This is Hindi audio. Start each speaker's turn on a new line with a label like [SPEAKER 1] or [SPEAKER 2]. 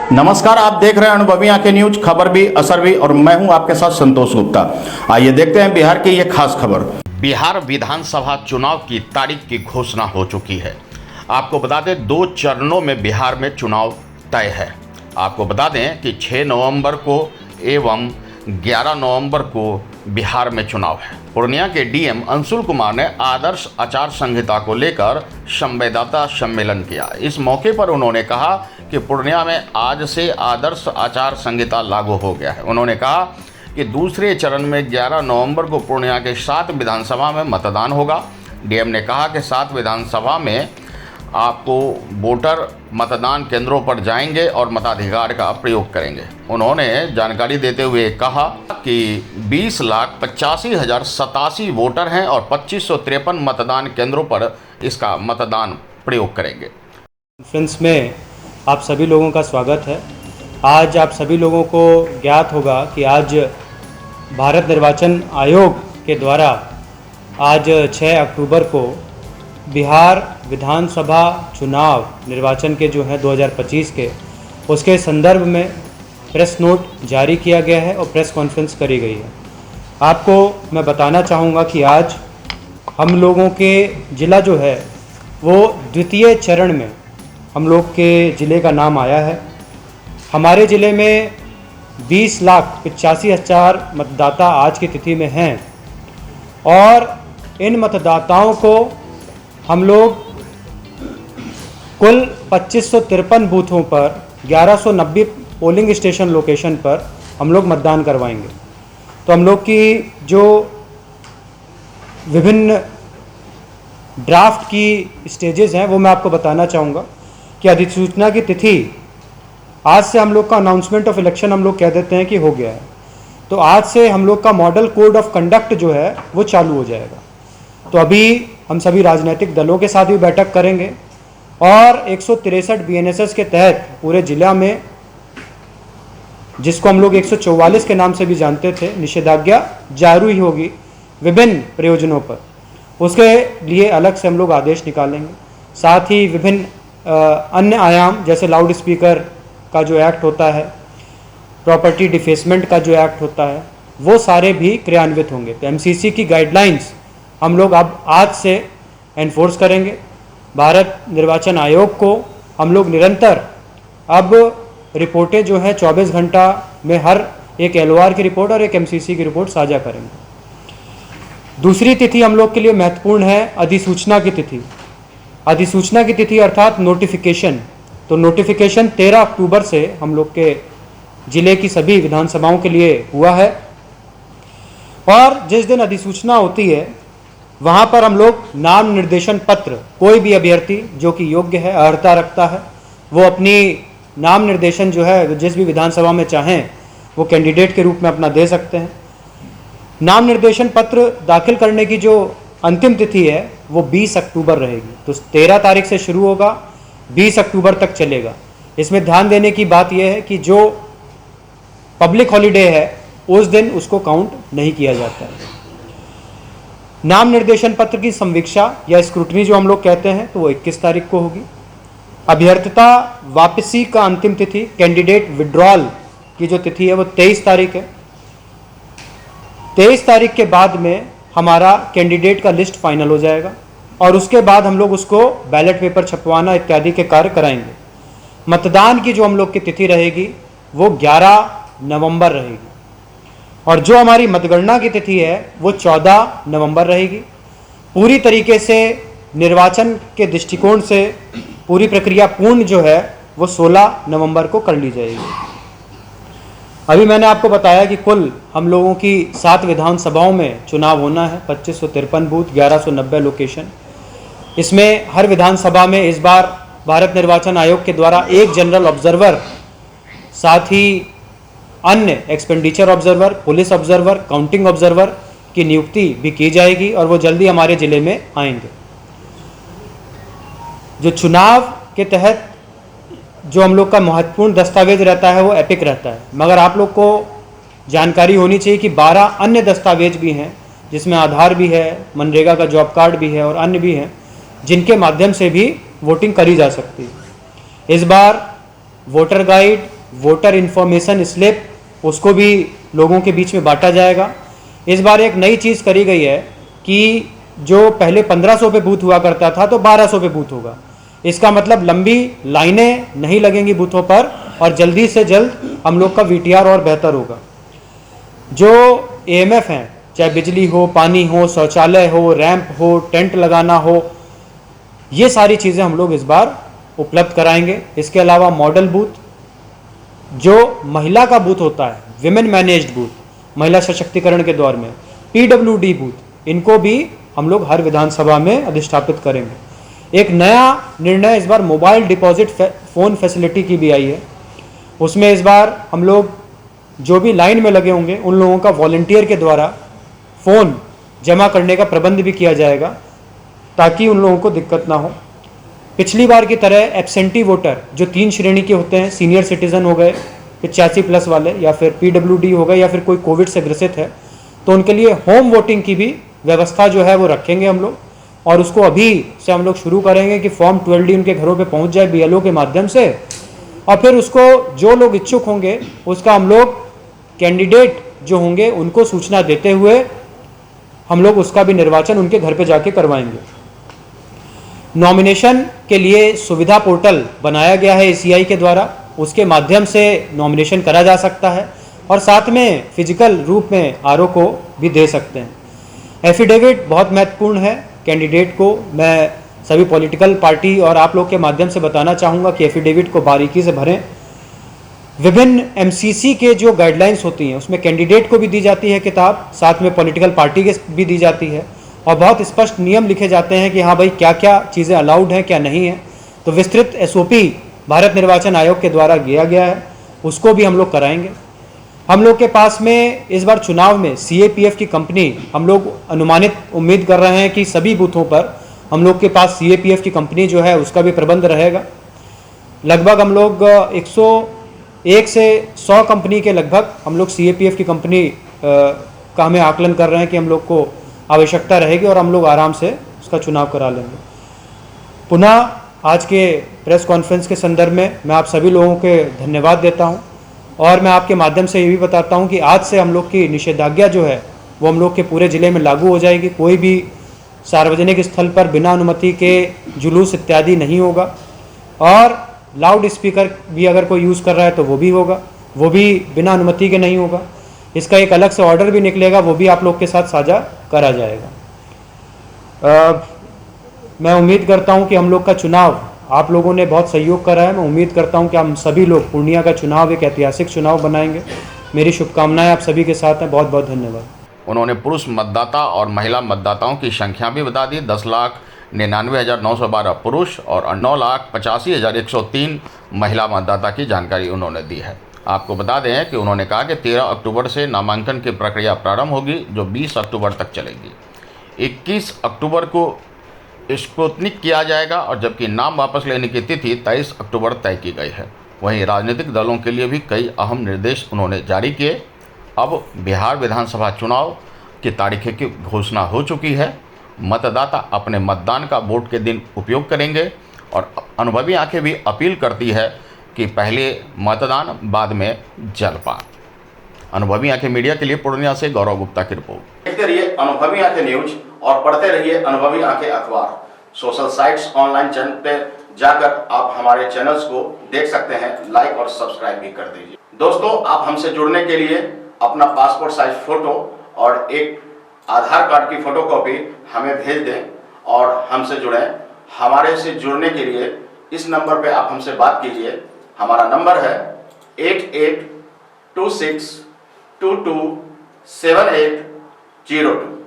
[SPEAKER 1] नमस्कार, आप देख रहे हैं अनुभवी आंखें न्यूज, खबर भी असर भी, और मैं हूं आपके साथ संतोष गुप्ता। आइए देखते हैं बिहार की ये खास खबर। बिहार विधानसभा चुनाव की तारीख की घोषणा हो चुकी है। आपको बता दें 2 चरणों में बिहार में चुनाव तय है। आपको बता दें कि 6 नवंबर को एवं 11 नवंबर को बिहार में चुनाव है। पूर्णिया के डीएम अंशुल कुमार ने आदर्श आचार संहिता को लेकर संवाददाता सम्मेलन किया। इस मौके पर उन्होंने कहा कि पूर्णिया में आज से आदर्श आचार संहिता लागू हो गया है। उन्होंने कहा कि दूसरे चरण में 11 नवंबर को पूर्णिया के 7 विधानसभा में मतदान होगा। डीएम ने कहा कि 7 विधानसभा में आपको वोटर मतदान केंद्रों पर जाएंगे और मताधिकार का प्रयोग करेंगे। उन्होंने जानकारी देते हुए कहा कि 20,85,087 वोटर हैं और 2553 मतदान केंद्रों पर इसका मतदान प्रयोग करेंगे।
[SPEAKER 2] कॉन्फ्रेंस में आप सभी लोगों का स्वागत है। आज आप सभी लोगों को ज्ञात होगा कि आज भारत निर्वाचन आयोग के द्वारा आज 6 अक्टूबर को बिहार विधानसभा चुनाव निर्वाचन के जो है 2025 के, उसके संदर्भ में प्रेस नोट जारी किया गया है और प्रेस कॉन्फ्रेंस करी गई है। आपको मैं बताना चाहूँगा कि आज हम लोगों के ज़िला जो है वो द्वितीय चरण में हम लोग के ज़िले का नाम आया है। हमारे ज़िले में 20,85,000 मतदाता आज की तिथि में हैं और इन मतदाताओं को हम लोग कुल 2553 बूथों पर 1190 पोलिंग स्टेशन लोकेशन पर हम लोग मतदान करवाएंगे। तो हम लोग की जो विभिन्न ड्राफ्ट की स्टेजेस हैं वो मैं आपको बताना चाहूँगा कि अधिसूचना की तिथि आज से हम लोग का अनाउंसमेंट ऑफ इलेक्शन हम लोग कह देते हैं कि हो गया है। तो आज से हम लोग का मॉडल कोड ऑफ कंडक्ट जो है वो चालू हो जाएगा। तो अभी हम सभी राजनीतिक दलों के साथ भी बैठक करेंगे और 163 बीएनएसएस के तहत पूरे जिला में, जिसको हम लोग 144 के नाम से भी जानते थे, निषेधाज्ञा जारी होगी विभिन्न प्रयोजनों पर। उसके लिए अलग से हम लोग आदेश निकालेंगे। साथ ही विभिन्न अन्य आयाम जैसे लाउड स्पीकर का जो एक्ट होता है, प्रॉपर्टी डिफेसमेंट का जो एक्ट होता है, वो सारे भी क्रियान्वित होंगे। तो एमसीसी की गाइडलाइंस हम लोग अब आज से एनफोर्स करेंगे। भारत निर्वाचन आयोग को हम लोग निरंतर अब रिपोर्टें जो हैं 24 घंटा में हर एक एलओआर की रिपोर्ट और एक एमसीसी की रिपोर्ट साझा करेंगे। दूसरी तिथि हम लोग के लिए महत्वपूर्ण है अधिसूचना की तिथि। अधिसूचना की तिथि अर्थात नोटिफिकेशन। तो नोटिफिकेशन 13 अक्टूबर से हम लोग के ज़िले की सभी विधानसभाओं के लिए हुआ है और जिस दिन अधिसूचना होती है वहाँ पर हम लोग नाम निर्देशन पत्र, कोई भी अभ्यर्थी जो कि योग्य है, अर्हता रखता है, वो अपनी नाम निर्देशन जो है जिस भी विधानसभा में चाहें वो कैंडिडेट के रूप में अपना दे सकते हैं। नाम निर्देशन पत्र दाखिल करने की जो अंतिम तिथि है वो 20 अक्टूबर रहेगी। तो 13 तारीख से शुरू होगा, 20 अक्टूबर तक चलेगा। इसमें ध्यान देने की बात यह है कि जो पब्लिक हॉलीडे है उस दिन उसको काउंट नहीं किया जाता है। नाम निर्देशन पत्र की संवीक्षा या स्क्रूटनी जो हम लोग कहते हैं तो वो 21 तारीख को होगी। अभ्यर्थता वापसी का अंतिम तिथि, कैंडिडेट विड्रॉल की जो तिथि है वो 23 तारीख है। 23 तारीख के बाद में हमारा कैंडिडेट का लिस्ट फाइनल हो जाएगा और उसके बाद हम लोग उसको बैलेट पेपर छपवाना इत्यादि के कार्य कराएंगे। मतदान की जो हम लोग की तिथि रहेगी वो 11 नवंबर रहेगी और जो हमारी मतगणना की तिथि है वो 14 नवंबर रहेगी। पूरी तरीके से निर्वाचन के दृष्टिकोण से पूरी प्रक्रिया पूर्ण जो है वो 16 नवंबर को कर ली जाएगी। अभी मैंने आपको बताया कि कुल हम लोगों की 7 विधानसभाओं में चुनाव होना है, 2553 बूथ, 1190 लोकेशन। इसमें हर विधानसभा में इस बार भारत निर्वाचन आयोग के द्वारा एक जनरल ऑब्जर्वर, साथ ही अन्य expenditure observer, police observer, counting observer की नियुक्ति भी की जाएगी और वो जल्दी हमारे ज़िले में आएंगे। जो चुनाव के तहत जो हम लोग का महत्वपूर्ण दस्तावेज रहता है वो एपिक रहता है, मगर आप लोग को जानकारी होनी चाहिए कि 12 अन्य दस्तावेज भी हैं जिसमें आधार भी है, मनरेगा का जॉब कार्ड भी है और अन्य भी हैं जिनके माध्यम से भी वोटिंग करी जा सकती है। इस बार voter guide, voter information slip उसको भी लोगों के बीच में बांटा जाएगा। इस बार एक नई चीज़ करी गई है कि जो पहले 1500 पे बूथ हुआ करता था तो 1200 पे बूथ होगा। इसका मतलब लंबी लाइनें नहीं लगेंगी बूथों पर और जल्दी से जल्द हम लोग का VTR और बेहतर होगा। जो AMF हैं, चाहे बिजली हो, पानी हो, शौचालय हो, रैंप हो, टेंट लगाना हो, ये सारी चीज़ें हम लोग इस बार उपलब्ध कराएंगे। इसके अलावा मॉडल बूथ, जो महिला का बूथ होता है, विमेन मैनेज्ड बूथ, महिला सशक्तिकरण के दौर में, PWD बूथ, इनको भी हम लोग हर विधानसभा में अधिष्ठापित करेंगे। एक नया निर्णय इस बार मोबाइल डिपॉजिट फ़ोन फैसिलिटी की भी आई है। उसमें इस बार हम लोग जो भी लाइन में लगे होंगे उन लोगों का वॉलंटियर के द्वारा फ़ोन जमा करने का प्रबंध भी किया जाएगा ताकि उन लोगों को दिक्कत ना हो। पिछली बार की तरह एब्सेंटी वोटर जो 3 श्रेणी के होते हैं, सीनियर सिटीज़न हो गए, 85+ वाले, या फिर PWD हो गए, या फिर कोई कोविड से ग्रसित है, तो उनके लिए होम वोटिंग की भी व्यवस्था जो है वो रखेंगे हम लोग। और उसको अभी से हम लोग शुरू करेंगे कि फॉर्म 12D उनके घरों पे पहुंच जाए BLO के माध्यम से, और फिर उसको जो लोग इच्छुक होंगे उसका हम लोग कैंडिडेट जो होंगे उनको सूचना देते हुए हम लोग उसका भी निर्वाचन उनके घर पे जाके करवाएंगे। नॉमिनेशन के लिए सुविधा पोर्टल बनाया गया है ACI के द्वारा, उसके माध्यम से नॉमिनेशन करा जा सकता है और साथ में फिजिकल रूप में RO को भी दे सकते हैं। एफिडेविट बहुत महत्वपूर्ण है। कैंडिडेट को मैं सभी पॉलिटिकल पार्टी और आप लोग के माध्यम से बताना चाहूँगा कि एफिडेविट को बारीकी से भरें। विभिन्न MCC के जो गाइडलाइंस होती हैं उसमें कैंडिडेट को भी दी जाती है किताब, साथ में पॉलिटिकल पार्टी के भी दी जाती है, और बहुत स्पष्ट नियम लिखे जाते हैं कि हाँ भाई क्या क्या चीज़ें अलाउड हैं क्या नहीं है। तो विस्तृत SOP भारत निर्वाचन आयोग के द्वारा दिया गया है, उसको भी हम लोग कराएंगे। हम लोग के पास में इस बार चुनाव में CAPF की कंपनी, हम लोग अनुमानित उम्मीद कर रहे हैं कि सभी बूथों पर हम लोग के पास CAPF की कंपनी जो है उसका भी प्रबंध रहेगा। लगभग हम लोग 101 से 100 कंपनी के लगभग हम लोग CAPF की कंपनी का हमें आकलन कर रहे हैं कि हम लोग को आवश्यकता रहेगी और हम लोग आराम से उसका चुनाव करा लेंगे। पुनः आज के प्रेस कॉन्फ्रेंस के संदर्भ में मैं आप सभी लोगों के धन्यवाद देता हूं और मैं आपके माध्यम से ये भी बताता हूं कि आज से हम लोग की निषेधाज्ञा जो है वो हम लोग के पूरे ज़िले में लागू हो जाएगी। कोई भी सार्वजनिक स्थल पर बिना अनुमति के जुलूस इत्यादि नहीं होगा, और लाउड स्पीकर भी अगर कोई यूज़ कर रहा है तो वो भी होगा, वो भी बिना अनुमति के नहीं होगा। इसका एक अलग से ऑर्डर भी निकलेगा, वो भी आप लोग के साथ साझा करा जाएगा। मैं उम्मीद करता हूं कि हम लोग का चुनाव आप लोगों ने बहुत सहयोग करा है। मैं उम्मीद करता हूं कि हम सभी लोग पूर्णिया का चुनाव एक ऐतिहासिक चुनाव बनाएंगे। मेरी शुभकामनाएं आप सभी के साथ हैं। बहुत बहुत धन्यवाद।
[SPEAKER 1] उन्होंने पुरुष मतदाता और महिला मतदाताओं की संख्या भी बता दी। 10,99,912 पुरुष और 9,85,103 महिला मतदाता की जानकारी उन्होंने दी है। आपको बता दें कि उन्होंने कहा कि 13 अक्टूबर से नामांकन की प्रक्रिया प्रारंभ होगी, जो 20 अक्टूबर तक चलेगी। 21 अक्टूबर को स्क्रूटनी किया जाएगा, और जबकि नाम वापस लेने की तिथि 23 अक्टूबर तय की गई है। वहीं राजनीतिक दलों के लिए भी कई अहम निर्देश उन्होंने जारी किए। अब बिहार विधानसभा चुनाव की तारीखें की घोषणा हो चुकी है। मतदाता अपने मतदान का वोट के दिन उपयोग करेंगे, और अनुभवी आंखें भी अपील करती है कि पहले मतदान बाद में जलपान। अनुभवी आंखें मीडिया के लिए पूर्णिया से गौरव गुप्ता की रिपोर्ट।
[SPEAKER 3] देखते रहिए अनुभवी आंखें न्यूज और पढ़ते रहिए अनुभवी आंखें अखबार। सोशल साइट्स, ऑनलाइन चैनल पे जाकर आप हमारे चैनल्स को देख सकते हैं, लाइक और सब्सक्राइब भी कर दीजिए। दोस्तों, आप हमसे जुड़ने के लिए अपना पासपोर्ट साइज फोटो और एक आधार कार्ड की फोटोकॉपी हमें भेज दें और हमसे जुड़ें। हमारे से जुड़ने के लिए इस नंबर पे आप हमसे बात कीजिए। हमारा नंबर है 8826227802।